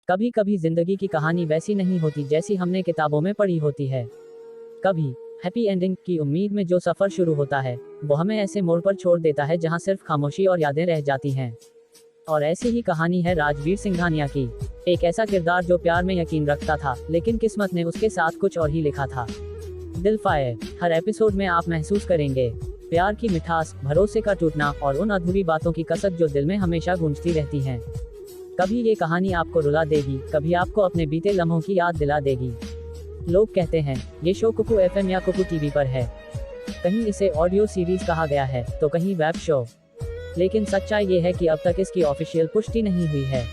कभी कभी जिंदगी की कहानी वैसी नहीं होती जैसी हमने किताबों में पढ़ी होती है। कभी हैप्पी एंडिंग की उम्मीद में जो सफर शुरू होता है वो हमें ऐसे मोड़ पर छोड़ देता है जहां सिर्फ खामोशी और यादें रह जाती हैं। और ऐसी ही कहानी है राजवीर सिंघानिया की। एक ऐसा किरदार जो प्यार में यकीन रखता था, लेकिन किस्मत ने उसके साथ कुछ और ही लिखा था। दिल फायर। हर एपिसोड में आप महसूस करेंगे प्यार की मिठास, भरोसे का टूटना और उन अधूरी बातों की कसक जो दिल में हमेशा गूंजती रहती हैं। कभी ये कहानी आपको रुला देगी, कभी आपको अपने बीते लम्हों की याद दिला देगी। लोग कहते हैं ये शो कुकू एफएम या कुकू टीवी पर है। कहीं इसे ऑडियो सीरीज कहा गया है तो कहीं वेब शो। लेकिन सच्चाई ये है कि अब तक इसकी ऑफिशियल पुष्टि नहीं हुई है।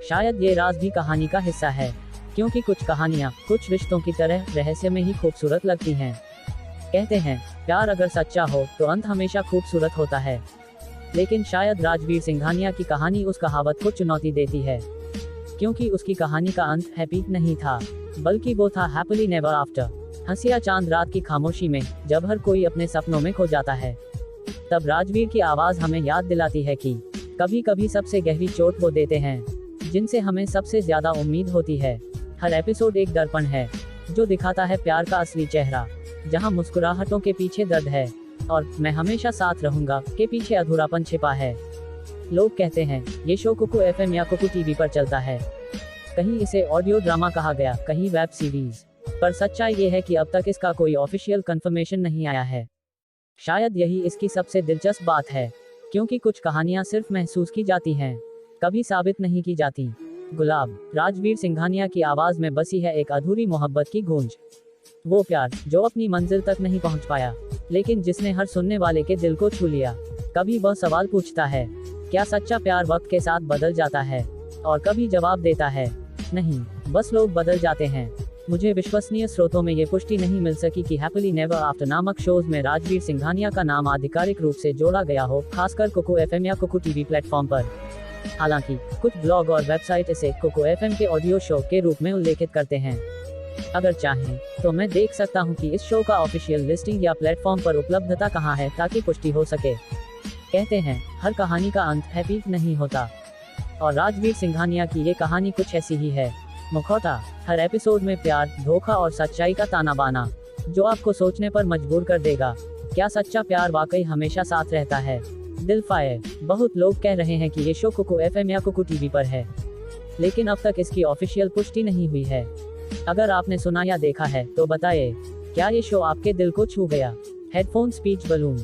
शायद ये राज भी कहानी का हिस्सा है, क्योंकि कुछ कहानियाँ कुछ रिश्तों की तरह रहस्य में ही खूबसूरत लगती हैं। कहते हैं प्यार अगर सच्चा हो तो अंत हमेशा खूबसूरत होता है। लेकिन शायद राजवीर सिंघानिया की कहानी उस कहावत को चुनौती देती है, क्योंकि उसकी कहानी का अंत हैप्पी नहीं था, बल्कि वो था हैप्पीली नेवर आफ्टर। हंसिया चांद रात की खामोशी में जब हर कोई अपने सपनों में खो जाता है, तब राजवीर की आवाज हमें याद दिलाती है कि कभी कभी सबसे गहरी चोट वो देते हैं जिनसे हमें सबसे ज्यादा उम्मीद होती है। हर एपिसोड एक दर्पण है जो दिखाता है प्यार का असली चेहरा, जहां मुस्कुराहटों के पीछे दर्द है और मैं हमेशा साथ रहूंगा के पीछे अधूरापन छिपा है। लोग कहते हैं ये शो कुकू एफएम या कुकू टीवी पर चलता है। कहीं इसे ऑडियो ड्रामा कहा गया, कहीं वेब सीरीज। पर सच्चाई ये है कि अब तक इसका कोई ऑफिशियल कंफर्मेशन नहीं आया है। शायद यही इसकी सबसे दिलचस्प बात है, क्योंकि कुछ कहानियां सिर्फ महसूस की जाती हैं, कभी साबित नहीं की जाती। गुलाब। राजवीर सिंघानिया की आवाज में बसी है एक अधूरी मोहब्बत की गूंज। वो प्यार जो अपनी मंजिल तक नहीं पहुंच पाया, लेकिन जिसने हर सुनने वाले के दिल को छू लिया। कभी वह सवाल पूछता है क्या सच्चा प्यार वक्त के साथ बदल जाता है, और कभी जवाब देता है नहीं, बस लोग बदल जाते हैं। मुझे विश्वसनीय स्रोतों में ये पुष्टि नहीं मिल सकी कि हैप्पीली नेवर आफ्टर नामक शोज में राजवीर सिंघानिया का नाम आधिकारिक रूप से जोड़ा गया हो, खासकर कुकू एफएम या कुकू टीवी प्लेटफॉर्म पर। हालांकि कुछ ब्लॉग और वेबसाइट इसे कुकू एफएम के ऑडियो शो के रूप में उल्लेखित करते हैं। अगर चाहें तो मैं देख सकता हूं कि इस शो का ऑफिशियल लिस्टिंग या प्लेटफॉर्म पर उपलब्धता कहां है, ताकि पुष्टि हो सके। कहते हैं हर कहानी का अंत हैप्पी नहीं होता, और राजवीर सिंघानिया की ये कहानी कुछ ऐसी ही है। मुखौटा। हर एपिसोड में प्यार, धोखा और सच्चाई का ताना बाना, जो आपको सोचने पर मजबूर कर देगा क्या सच्चा प्यार वाकई हमेशा साथ रहता है। दिल फायर। बहुत लोग कह रहे हैं कि ये शो कुकू एफएम या कुकू टीवी पर है, लेकिन अब तक इसकी ऑफिशियल पुष्टि नहीं हुई है। अगर आपने सुना या देखा है तो बताइए, क्या ये शो आपके दिल को छू गया। Headphone speech balloon.